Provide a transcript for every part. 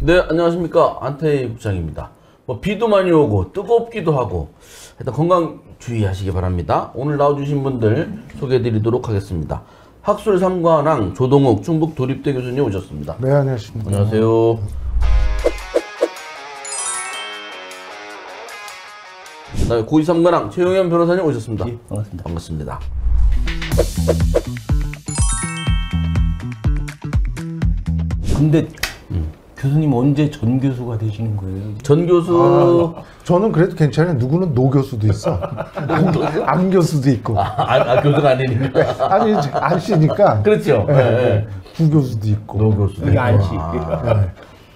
네, 안녕하십니까. 안태희 국장입니다. 뭐 비도 많이 오고 뜨겁기도 하고 일단 건강 주의하시기 바랍니다. 오늘 나와주신 분들 소개해드리도록 하겠습니다. 학술 삼관왕 조동욱 충북 도립대 교수님 오셨습니다. 네, 안녕하십니까. 안녕하세요. 고위 삼관왕 최용현 변호사님 오셨습니다. 예, 반갑습니다. 반갑습니다. 근데 교수님 언제 전 교수가 되시는 거예요? 전 교수 저는 그래도 괜찮아요. 누구는 노 교수도 있어. 안 교수도 있고. 교수가 아니니까. 아니, 안 쉬니까. 그렇죠. 네, 네. 부 교수도 있고. 노 교수도 이게 안 씨. 네.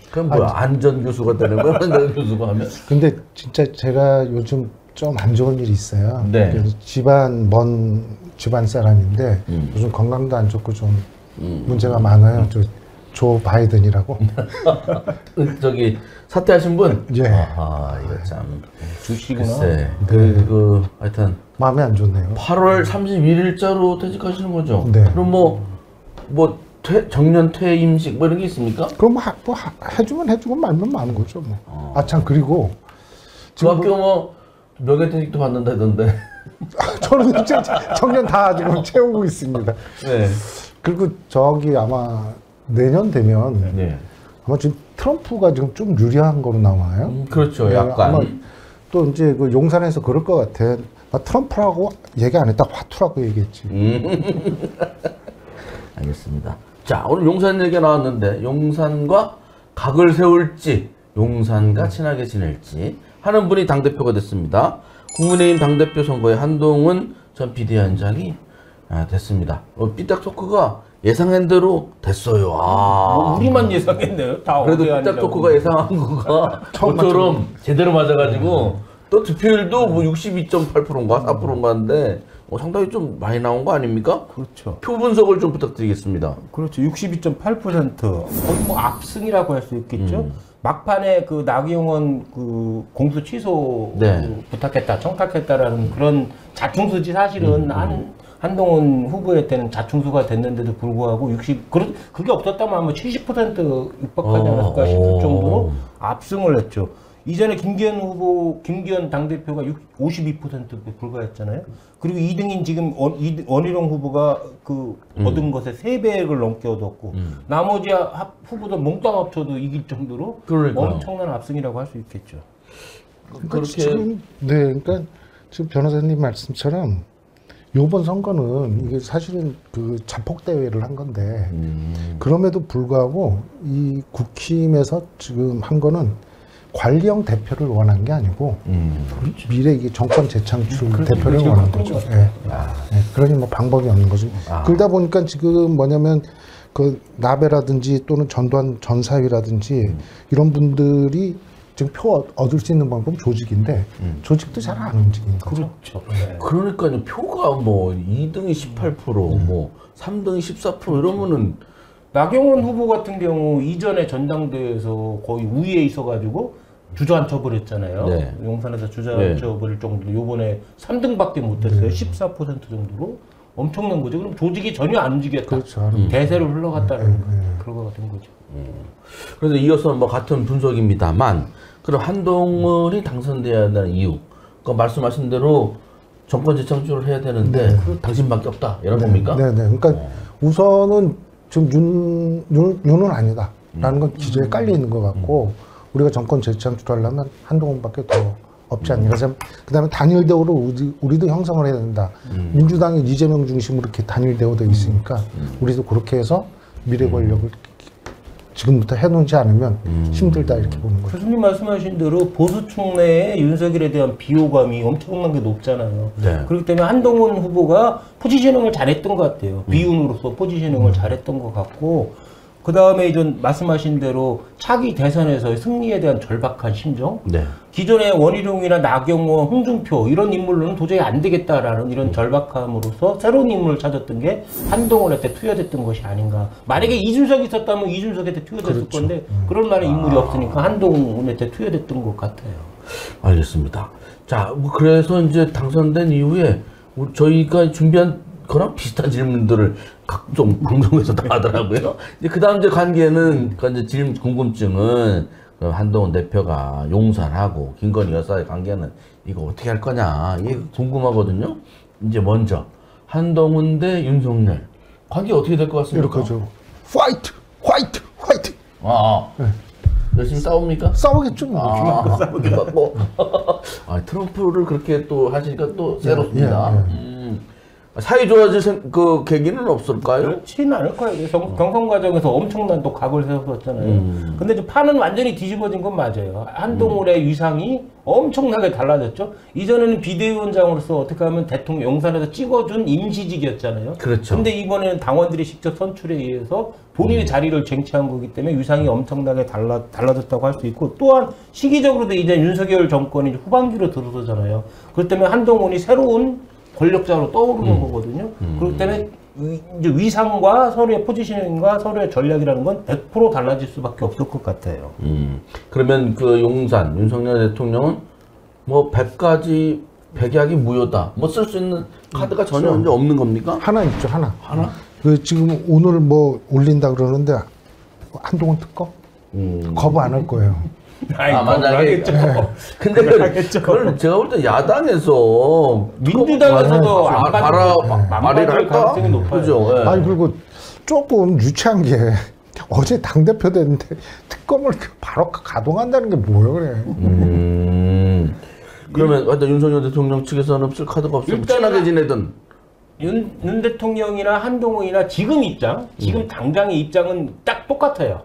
그럼 뭐야? 안전 교수가 되는 거야? 안전 교수가 하면? 근데 진짜 제가 요즘 좀 안 좋은 일이 있어요. 네. 그래서 먼 집안 사람인데 요즘 건강도 안 좋고 좀 문제가 많아요. 조 바이든이라고. 저기 사퇴하신 분? 예. 아하, 이거 참. 주시구나. 글쎄. 하여튼 마음이 안 좋네요. 8월 31일자로 퇴직하시는 거죠? 네. 그럼 정년 퇴임식 뭐 이런 게 있습니까? 그럼 해주면 해주고 말면 마는 거죠. 뭐. 아, 참, 그리고. 중학교 명예퇴직도 받는다던데. 저는 이제 정년 다 지금 채우고 있습니다. 네. 그리고 아마 내년 되면 네. 아마 지금 트럼프가 지금 좀 유리한 거로 나와요. 그렇죠. 네, 약간. 아마 또 이제 그 용산에서 그럴 것 같아. 트럼프라고 얘기 안 했다 화투라고 얘기했지. 알겠습니다. 자, 오늘 용산 얘기가 나왔는데 용산과 각을 세울지 용산과 친하게 지낼지 하는 분이 당대표가 됐습니다. 국민의힘 당대표 선거에 한동훈 전 비대위원장이 됐습니다. 삐딱 토크가 예상한 대로 됐어요. 우리만 예상했네요. 다 그래도 삐딱 토크가 예상한 거가 저처럼 제대로 맞아가지고 또 득표율도 62.8%인가 4%인가인데 상당히 좀 많이 나온 거 아닙니까? 그렇죠. 표 분석을 좀 부탁드리겠습니다. 그렇죠. 62.8%. 거의 압승이라고 할 수 있겠죠. 막판에 그 나경원 그 공수 취소 부탁했다, 청탁했다라는 그런 자충수지 사실은 한동훈 후보의 때는 자충수가 됐는데도 불구하고 그게 없었다면 아마 70% 육박하지 않았을까 싶을 정도로 압승을 했죠. 이전에 김기현 당대표가 52%에 불과했잖아요. 그리고 2등인 지금 원희룡 후보가 얻은 것의 3배를 넘게 얻었고, 나머지 후보들 몽땅 합쳐도 이길 정도로 엄청난 압승이라고 할 수 있겠죠. 그러니까 그러니까 지금 변호사님 말씀처럼 이번 선거는 이게 사실은 자폭 대회를 한 건데, 그럼에도 불구하고 이 국힘에서 지금 한 거는 관리형 대표를 원한 게 아니고 미래 이게 정권 재창출 대표를 원한 거죠. 예. 네. 그러니 방법이 없는 거죠. 그러다 보니까 지금 뭐냐면 나베라든지 또는 전두환 전 사위라든지 이런 분들이 지금 표 얻을 수 있는 방법은 조직인데 조직도 잘 안 움직이는 거죠. 그렇죠. 네. 그러니까요. 표가 2등이 18%, 3등이 14% 이러면은 나경원 후보 같은 경우 이전에 전당대회에서 거의 우위에 있어가지고 주저앉혀 버렸잖아요. 네. 용산에서 주저앉혀 버릴 정도로 요번에 3등밖에 못했어요. 14% 정도로 엄청난 거죠. 그럼 조직이 전혀 안 움직였다. 그렇죠. 대세로 흘러갔다는 그런 거 같은 거죠. 그래서 이어서 같은 분석입니다만, 그럼 한동훈이 당선돼야 하는 이유, 말씀하신 대로 정권 재창출을 해야 되는데 당신밖에 없다 이런 겁니까? 네. 그러니까 우선은 지금 윤은 아니다라는 건 기저에 깔려 있는 것 같고, 우리가 정권 재창출하려면 한동훈밖에 더 없지 않냐. 그다음에 단일 대우로 우리도 형성을 해야 된다. 민주당이 이재명 중심으로 이렇게 단일 대우돼 있으니까 우리도 그렇게 해서 미래 권력을 지금부터 해놓지 않으면 힘들다 이렇게 보는 거죠. 교수님 말씀하신 대로 보수층 내에 윤석열에 대한 비호감이 엄청난 게 높잖아요. 네. 그렇기 때문에 한동훈 후보가 포지셔닝을 잘했던 것 같아요. 비윤으로서 포지셔닝을 잘했던 것 같고, 그 다음에 이전 말씀하신 대로 차기 대선에서의 승리에 대한 절박한 심정. 네. 기존의 원희룡이나 나경원, 홍준표 이런 인물로는 도저히 안 되겠다라는 이런 절박함으로서 새로운 인물을 찾았던 게 한동훈한테 투여됐던 것이 아닌가. 만약에 이준석이 있었다면 이준석한테 투여됐을 건데 그럴 만한 인물이 없으니까 한동훈한테 투여됐던 것 같아요. 알겠습니다. 자, 그래서 이제 당선된 이후에 저희가 준비한 그런 비슷한 질문들을 각종 방송에서 다 하더라고요. 이제 그 다음 이제 관계는, 그 이제 질문, 궁금증은 그 한동훈 대표가 용산하고 김건희 여사의 관계는 이거 어떻게 할 거냐. 이게 궁금하거든요. 이제 먼저, 한동훈 대 윤석열. 관계 어떻게 될 것 같습니까? 이렇게 하죠. 화이트! 화이트! 화이트! 네. 열심히 싸웁니까? 싸우겠죠. 싸우겠고. 트럼프를 그렇게 또 하시니까 또 새롭습니다. 사이 좋아질 그 계기는 없을까요? 그렇지는 않을 거예요. 경선 과정에서 엄청난 또 각을 세웠었잖아요. 근데 이제 판은 완전히 뒤집어진 건 맞아요. 한동훈의 위상이 엄청나게 달라졌죠. 이전에는 비대위원장으로서 어떻게 하면 대통령 용산에서 찍어준 임시직이었잖아요. 그렇죠. 근데 이번에는 당원들이 직접 선출에 의해서 본인의 자리를 쟁취한 거기 때문에 위상이 엄청나게 달라졌다고 할 수 있고, 또한 시기적으로도 이제 윤석열 정권이 후반기로 들어서잖아요. 그렇기 때문에 한동훈이 새로운 권력자로 떠오르는 거거든요. 그렇기 때문에 이제 위상과 서로의 포지셔닝과 서로의 전략이라는 건 100% 달라질 수밖에 없을 것 같아요. 그러면 그 용산 윤석열 대통령은 뭐 100가지 백약이 무효다. 뭐 쓸 수 있는 카드가 전혀 이제 없는 겁니까? 하나 있죠, 하나. 하나? 그 지금 오늘 뭐 올린다 그러는데 한동훈 특검? 거부 안 할 거예요. 만약에 근데 그걸 제가 볼 때 야당에서 민주당에서도 안 받을 가능성이 높아요. 그죠? 네. 아니 그리고 조금 유치한 게 어제 당대표 됐는데 특검을 바로 가동한다는 게 뭐야 그래. 그러면 하여튼 윤석열 대통령 측에서는 쓸 카드가 없어요. 친하게 지내든 윤 대통령이나 한동훈이나 지금 입장, 지금 당장의 입장은 딱 똑같아요.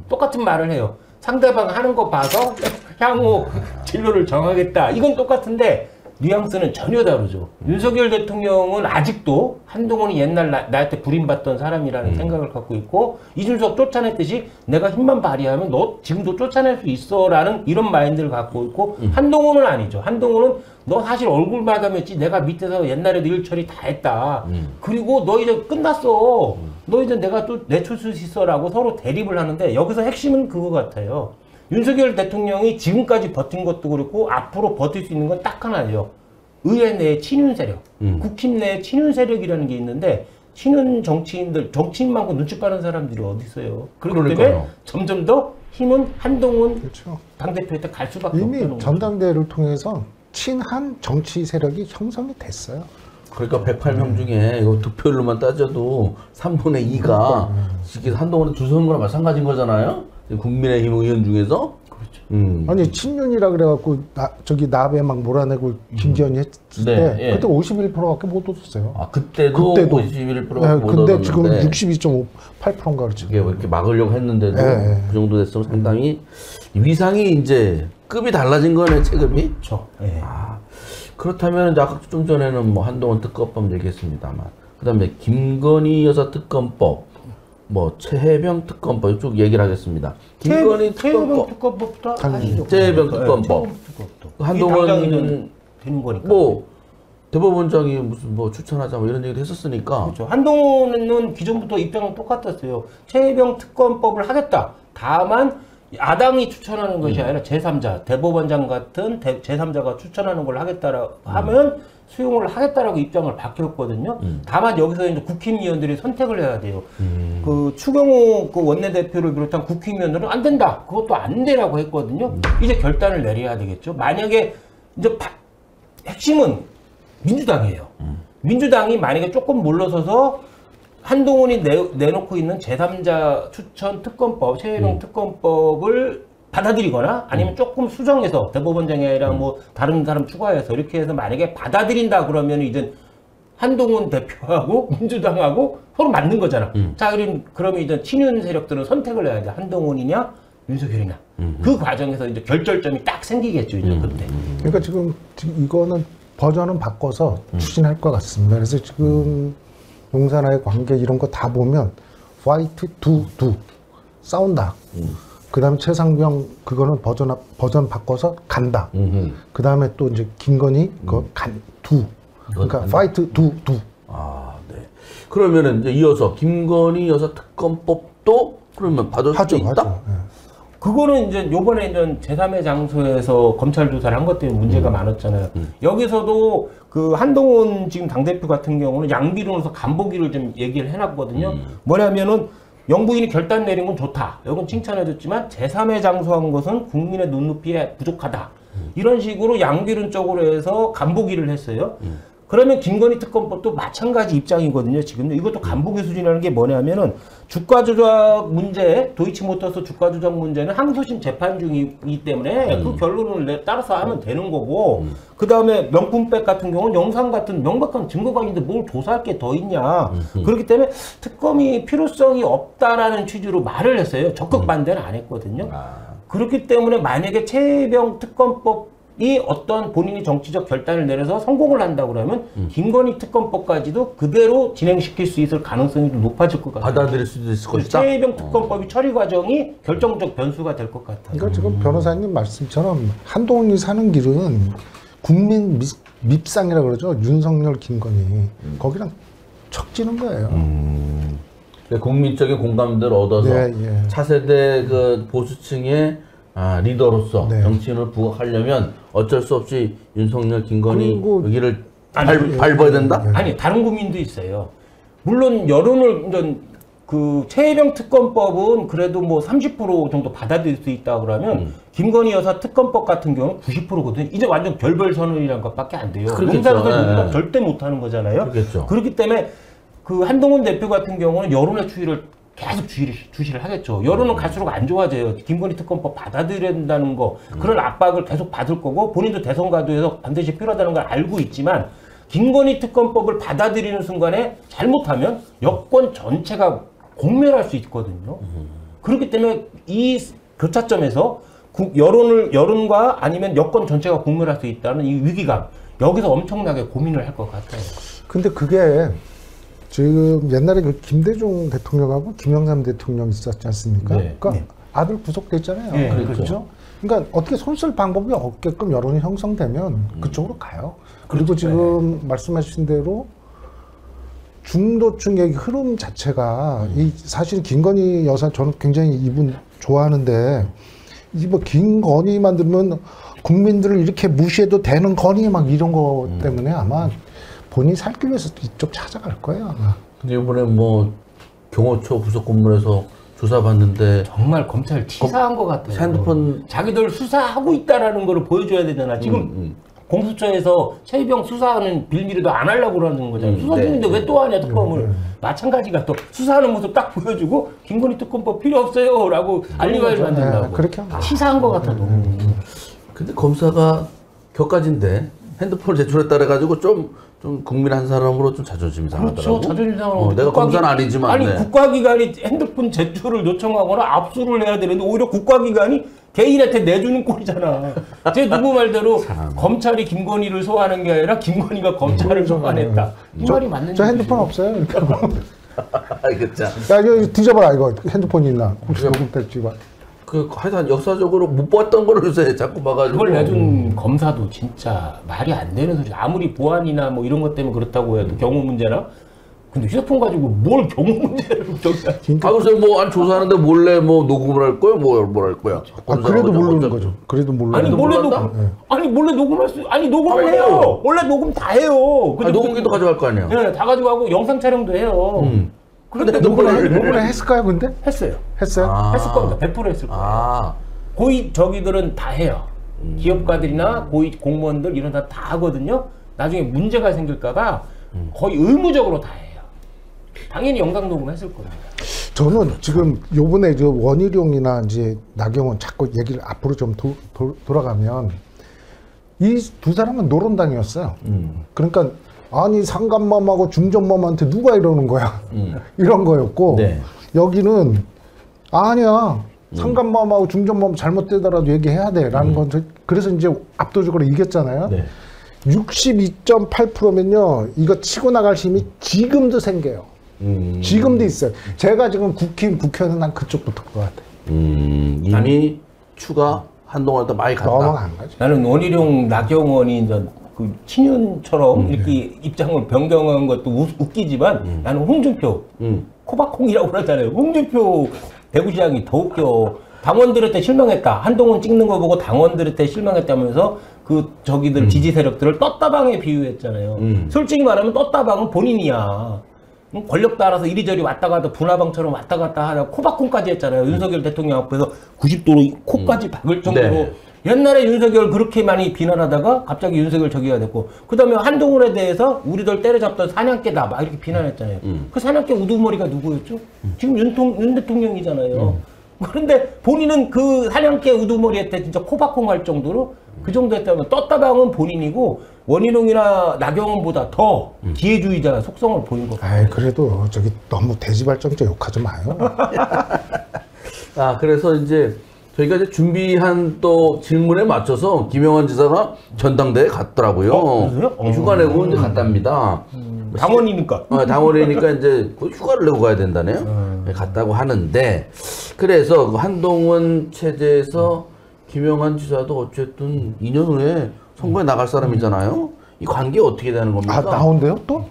똑같은 말을 해요. 상대방 하는 거 봐서 향후 진로를 정하겠다. 이건 똑같은데 뉘앙스는 전혀 다르죠. 윤석열 대통령은 아직도 한동훈이 옛날 나한테 불임받던 사람이라는 생각을 갖고 있고, 이준석 쫓아냈듯이 내가 힘만 발휘하면 너 지금도 쫓아낼 수 있어 라는 이런 마인드를 갖고 있고, 한동훈은 아니죠. 한동훈은 너 사실 얼굴 마담했지 내가 밑에서 옛날에도 일 처리 다 했다. 그리고 너 이제 끝났어. 너 이제 내가 또 내줄 수 있어 라고 서로 대립을 하는데, 여기서 핵심은 그거 같아요. 윤석열 대통령이 지금까지 버틴 것도 그렇고 앞으로 버틸 수 있는 건 딱 하나예요. 의회 내의 친윤 세력, 국힘 내의 친윤 세력이라는 게 있는데, 친윤 정치인만큼 눈치 빠른 사람들이 어디 있어요. 그렇기 때문에 점점 더 힘은 한동훈 그렇죠. 당대표한테 갈 수밖에 없다는 이미 거죠. 전당대회를 통해서 친한 정치 세력이 형성이 됐어요. 그러니까 108명 중에 이거 득표율로만 따져도 3분의 2가 한동훈의 두 선거랑 마찬가지인 거잖아요. 국민의힘 의원 중에서. 그렇죠. 아니 친윤이라 그래갖고 저기 나베 막 몰아내고 김기현이 했을 때 그때 51%밖에 못 얻었어요. 그때도 51%밖에 못 근데 얻었는데 지금 62.58%인가 그렇죠. 이게 이렇게 막으려고 했는데도 그 정도 됐으면 상당히 위상이 이제 급이 달라진 거네, 체급이. 그렇죠. 그렇다면 이제 아까 좀 전에는 뭐 한동훈 특검법 얘기했습니다만, 그다음에 김건희 여사 특검법, 뭐 최혜병 특검법 이쪽 얘기를 하겠습니다. 김건희 최혜병 특검법부터 하시죠. 최혜병 특검법. 한동훈은 되는 거니까. 뭐 대법원장이 무슨 뭐 추천하자 뭐 이런 얘기도 했었으니까. 그렇죠. 한동훈은 기존부터 입장은 똑같았어요. 최혜병 특검법을 하겠다. 다만 야당이 추천하는 것이 아니라 제3자, 대법원장 같은 제3자가 추천하는 걸 하겠다라 하면 수용을 하겠다라고 입장을 밝혔거든요. 다만 여기서 이제 국힘의원들이 선택을 해야 돼요. 그 추경호 그 원내대표를 비롯한 국힘의원들은 안 된다. 그것도 안 되라고 했거든요. 이제 결단을 내려야 되겠죠. 만약에 이제 핵심은 민주당이에요. 민주당이 만약에 조금 물러서서 한동훈이 내놓고 있는 제3자 추천 특검법, 최혜병 특검법을 받아들이거나 아니면 조금 수정해서 대법원장이 아니라 뭐 다른 사람 추가해서 이렇게 해서 만약에 받아들인다 그러면 이제 한동훈 대표하고 민주당하고 서로 맞는 거잖아. 자, 그러면 이제 친윤 세력들은 선택을 해야 돼. 한동훈이냐 윤석열이냐. 그 과정에서 이제 결절점이 딱 생기겠죠. 이제 그때. 그러니까 지금 이거는 버전은 바꿔서 추진할 것 같습니다. 그래서 지금 용산와의 관계 이런 거 다 보면 화이트 두 싸운다. 그다음에 최상병 그거는 버전 바꿔서 간다. 그다음에 또 이제 김건희 그러니까 파이트 두. 네. 그러면은 이제 이어서 김건희 여사 특검법도 그러면 받을 수 있다? 하죠. 그거는 이제 요번에 이제 제3의 장소에서 검찰 조사를 한 것 때문에 문제가 많았잖아요. 여기서도 그 한동훈 지금 당대표 같은 경우는 양비론으로서 간보기를 좀 얘기를 해놨거든요. 뭐냐면은 영부인이 결단 내린 건 좋다. 이건 칭찬해줬지만 제3의 장소한 것은 국민의 눈높이에 부족하다. 이런 식으로 양비론 쪽으로 해서 간보기를 했어요. 그러면 김건희 특검법도 마찬가지 입장이거든요. 지금도 이것도 간보기 수준이라는 게 뭐냐면은 주가 조작 문제, 도이치모터스 주가 조작 문제는 항소심 재판 중이기 때문에 그 결론을 따라서 하면 되는 거고, 그 다음에 명품백 같은 경우는 영상 같은 명백한 증거가 있는데 뭘 조사할 게 더 있냐. 그렇기 때문에 특검이 필요성이 없다라는 취지로 말을 했어요. 적극 반대는 안 했거든요. 그렇기 때문에 만약에 최혜병 특검법 이 어떤 본인이 정치적 결단을 내려서 성공을 한다고 그러면 김건희 특검법까지도 그대로 진행시킬 수 있을 가능성이 좀 높아질 것 같아요. 받아들일 수도 있을 것이다. 최혜병 특검법이 처리 과정이 결정적 변수가 될 것 같아요. 그러니까 지금 변호사님 말씀처럼 한동훈이 사는 길은 국민 밉상이라고 그러죠. 윤석열, 김건희. 거기랑 척지는 거예요. 국민적인 공감대를 얻어서 차세대 그 보수층의 리더로서 정치인을 부각하려면 어쩔 수 없이 윤석열, 김건희 여기를 밟아야 된다? 아니, 다른 고민도 있어요. 물론 여론을 그 최혜병 특검법은 그래도 뭐 30% 정도 받아들일 수 있다 그러면 김건희 여사 특검법 같은 경우는 90%거든요. 이제 완전 별별 선언이라는 것밖에 안 돼요. 용산에서 절대 못 하는 거잖아요. 그렇겠죠. 그렇기 때문에 그 한동훈 대표 같은 경우는 여론의 추이를 계속 주시를 하겠죠. 여론은 갈수록 안 좋아져요. 김건희 특검법 받아들여야 된다는 거, 그런 압박을 계속 받을 거고, 본인도 대선 가도에서 반드시 필요하다는 걸 알고 있지만, 김건희 특검법을 받아들이는 순간에 잘못하면 여권 전체가 공멸할 수 있거든요. 그렇기 때문에 이 교차점에서 여론과 아니면 여권 전체가 공멸할 수 있다는 이 위기감, 여기서 엄청나게 고민을 할 것 같아요. 근데 그게 지금 옛날에 그 김대중 대통령하고 김영삼 대통령 있었지 않습니까? 그러니까 아들 구속됐잖아요. 그렇죠? 그러니까 어떻게 손 쓸 방법이 없게끔 여론이 형성되면 그쪽으로 가요. 그리고 지금 말씀하신 대로 중도층의 흐름 자체가 이 사실 김건희 여사 저는 굉장히 이분 좋아하는데 이 뭐 김건희만 들으면 국민들을 이렇게 무시해도 되는 건희 막 이런 거 때문에 아마 본인이 살기 위해서 이쪽 찾아갈 거예요, 아마. 근데 이번에 뭐 경호처 부속 건물에서 조사받는데 정말 검찰 치사한 것 같아요. 핸드폰 자기들 수사하고 있다라는 걸 보여줘야 되잖아. 지금 공수처에서 최혜병 수사하는 빌미를 안 하려고 그러는 거잖아요. 수사 중인데 왜 또 하냐 특검을. 마찬가지가 또 수사하는 모습 딱 보여주고 김건희 특검법 필요 없어요 라고 알리바이를 만든다고. 그렇게 치사한 것 같아 너무. 근데 검사가 격가진데 핸드폰을 제출했다 그래가지고 좀 국민 한 사람으로 좀 자존심 상하더라고. 그렇죠. 자존심 상하고. 내가 검사는 아니지만. 아니 국가기관이 핸드폰 제출을 요청하거나 압수를 해야 되는데 오히려 국가기관이 개인한테 내주는 꼴이잖아. 제 누구 말대로 검찰이 김건희를 소환하는 게 아니라 김건희가 검찰을 소환했다. 이 말이 맞는 저 핸드폰 없어요. 이렇게 하고. 그쵸. 야 이거 뒤져봐라 이거 핸드폰 있나? 혹시 녹음될지 봐. 하여튼 역사적으로 못 봤던 거를 요새 자꾸 봐가지고. 그걸 내준 검사도 진짜 말이 안 되는 소리. 아무리 보안이나 뭐 이런 것 때문에 그렇다고 해도 경호 문제나. 근데 휴대폰 가지고 뭘 경호 문제를 글쎄 뭐 조사하는데 몰래 뭐 녹음을 할 거야? 뭘 할 거야? 그래도 모르는 거죠. 그래도 몰라. 아니 몰래 몰래 녹음할 수. 아니 녹음을 해요. 원래 녹음 다 해요. 녹음기도 가져갈 거 아니야? 네, 다 가져가고 영상 촬영도 해요. 근데 녹음을 했을까요, 근데? 했어요. 했어요? 했을 겁니다. 100% 했을 거예요. 고위 저기들은 다 해요. 기업가들이나 고위 공무원들 이런 다 하거든요. 나중에 문제가 생길까봐 거의 의무적으로 다 해요. 당연히 영상 녹음했을 겁니다. 저는 지금 요번에 저 원희룡이나 이제 나경원 자꾸 얘기를 앞으로 좀 돌아가면 이 두 사람은 노론당이었어요. 그러니까 아니 상간맘하고 중전맘한테 누가 이러는 거야 이런 거였고 여기는 아니야 상간맘하고 중전맘 잘못되더라도 얘기해야 돼라는 건 그래서 이제 압도적으로 이겼잖아요. 62.8%면요 이거 치고 나갈 힘이 지금도 생겨요. 지금도 있어요. 제가 지금 국회의원 난 그쪽 붙을 것 같아요. 이미 추가 한동안도 많이 갔다. 넘어간 거지. 나는 원희룡 나경원이 이제 그 친윤처럼 이렇게 입장을 변경한 것도 웃기지만 나는 홍준표 코박콩이라고 그러잖아요. 홍준표 대구시장이 더 웃겨. 당원들한테 실망했다. 한동훈 찍는 거 보고 당원들한테 실망했다면서 그 저기들 지지 세력들을 떴다방에 비유했잖아요. 솔직히 말하면 떴다방은 본인이야. 권력 따라서 이리저리 왔다 갔다 분화방처럼 왔다 갔다 하다 코박콘까지 했잖아요. 윤석열 대통령 앞에서 90도로 코까지 박을 정도로. 네. 옛날에 윤석열 그렇게 많이 비난하다가 갑자기 윤석열 저기가 됐고, 그 다음에 한동훈에 대해서 우리들 때려잡던 사냥개다 막 이렇게 비난했잖아요. 그 사냥개 우두머리가 누구였죠? 지금 윤 대통령이잖아요. 그런데 본인은 그 사냥개 우두머리한테 진짜 코박콩 할 정도로 그 정도 했다면 떴다방은 본인이고 원희룡이나 나경원보다 더 기회주의자 속성을 보인 것 같아요. 아이, 그래도 저기 너무 대지발전자 욕하지 마요. 아, 그래서 이제 저희가 이제 준비한 또 질문에 맞춰서 김영환 지사가 전당대회에 갔더라고요. 그래요? 휴가 내고 이제 갔답니다. 당원이니까. 당원이니까 이제 그 휴가를 내고 가야 된다네요. 네, 갔다고 하는데, 그래서 그 한동훈 체제에서 김영환 지사도 어쨌든 2년 후에 선거에 나갈 사람이잖아요. 이 관계 어떻게 되는 겁니까? 아, 나온대요 또?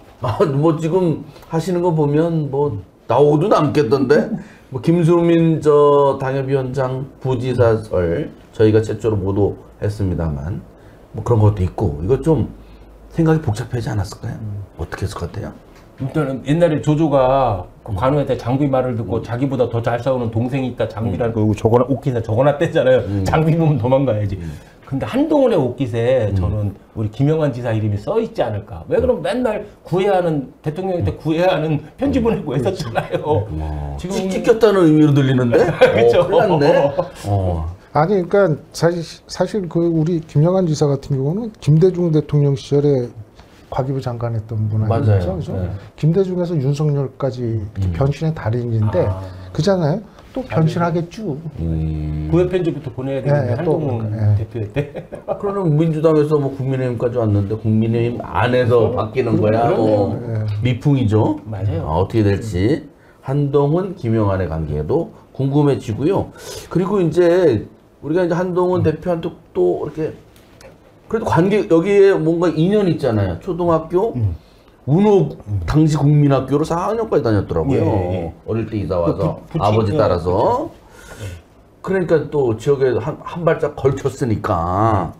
뭐 지금 하시는 거 보면 뭐 나오고도 남겠던데. 뭐 김수민 저 당협위원장 부지사설 저희가 최초로 보도했습니다만 뭐 그런 것도 있고, 이거 좀 생각이 복잡하지 않았을까요? 어떻게 했을 것 같아요? 일단은 옛날에 조조가 그 관우한테 장비 말을 듣고 자기보다 더 잘 싸우는 동생이 있다, 장비라는 거 적어놔, 옷깃에 적어놨대잖아요. 장비 보면 도망가야지. 근데 한동훈의 옷깃에 저는 우리 김영환 지사 이름이 써 있지 않을까. 왜 그럼 맨날 구애하는, 대통령한테 구애하는 편지 보내고 했었잖아요. 지금 찍혔다는 의미로 들리는데? 그쵸. 큰일 났네. 아니, 그러니까 사실 그 우리 김영환 지사 같은 경우는 김대중 대통령 시절에 과기부 장관 했던 분 아니죠? 맞아요. 그죠? 네. 김대중에서 윤석열까지 변신의 달인인데 그잖아요. 또 변신하겠죠. 구애 편지부터 보내야 되는데 네, 한동훈 네. 대표한테. 그러면 민주당에서 뭐 국민의힘까지 왔는데 국민의힘 안에서 바뀌는 거야. 미풍이죠. 맞아요. 어떻게 될지 한동훈, 김영환의 관계도 궁금해지고요. 그리고 이제 우리가 이제 한동훈 대표한테 또 이렇게 그래도 관계 여기에 뭔가 인연이 있잖아요. 초등학교 운호 당시 국민학교로 4학년까지 다녔더라고요. 예. 어릴 때 이사 와서 부친, 아버지 따라서. 그러니까 또 지역에 한 발짝 걸쳤으니까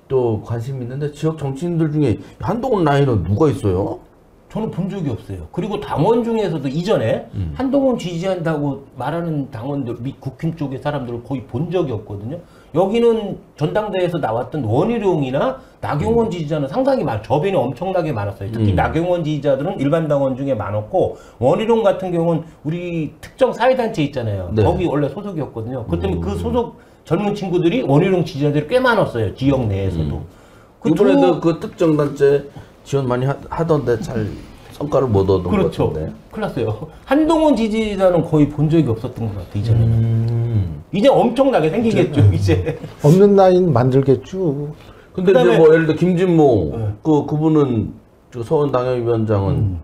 또 관심 있는데 지역 정치인들 중에 한동훈 라인은 누가 있어요? 저는 본 적이 없어요. 그리고 당원 중에서도 이전에 한동훈 지지한다고 말하는 당원들, 국힘 쪽의 사람들을 거의 본 적이 없거든요. 여기는 전당대회에서 나왔던 원희룡이나 나경원 지지자는 상당히 저변이 엄청나게 많았어요. 특히 나경원 지지자들은 일반 당원 중에 많았고, 원희룡 같은 경우는 우리 특정 사회단체 있잖아요. 네. 거기 원래 소속이었거든요. 그 때문에 그 소속 젊은 친구들이 원희룡 지지자들이 꽤 많았어요. 지역 내에서도. 이번에도 그 특정 단체 지원 많이 하던데 잘 성과를 못 얻은 그렇죠. 것 같은데. 큰일 났어요. 한동훈 지지자는 거의 본 적이 없었던 것 같아요, 이전에는. 이제 엄청나게 생기겠죠, 이제. 없는 라인 만들겠죠. 근데 그다음에- 이제 뭐 예를 들어 김진모 그분은 저 서원 당협위원장은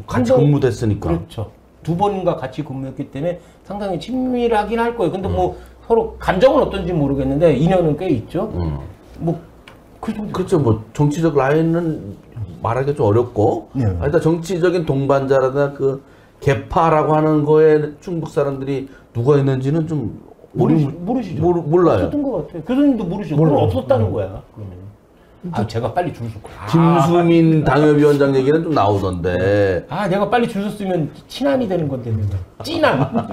같이 한동- 근무됐으니까. 그렇죠. 두 번인가 같이 근무했기 때문에 상당히 친밀하긴 할 거예요. 근데 뭐 서로 감정은 어떤지 모르겠는데 인연은 꽤 있죠. 뭐 그 정도. 그렇죠. 뭐 정치적 라인은 말하기가 좀 어렵고, 네. 일단 정치적인 동반자라든가 그 개파라고 하는 거에 충북 사람들이 누가 있는지는 좀 모르시죠? 몰라요. 없었던 것 같아요. 교수님도 모르시죠? 그럼 없었다는 거야. 그러면. 제가 빨리 줄 섰고. 김수민 당협위원장 얘기는 좀 나오던데. 내가 빨리 줄 섰으면 친한이 되는 건데. 찐한.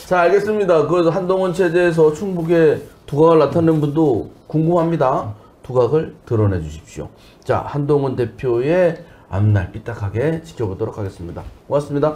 자, 알겠습니다. 그래서 한동훈 체제에서 충북에 두각을 나타낸 분도 궁금합니다. 두각을 드러내 주십시오. 자, 한동훈 대표의 앞날 삐딱하게 지켜보도록 하겠습니다. 고맙습니다.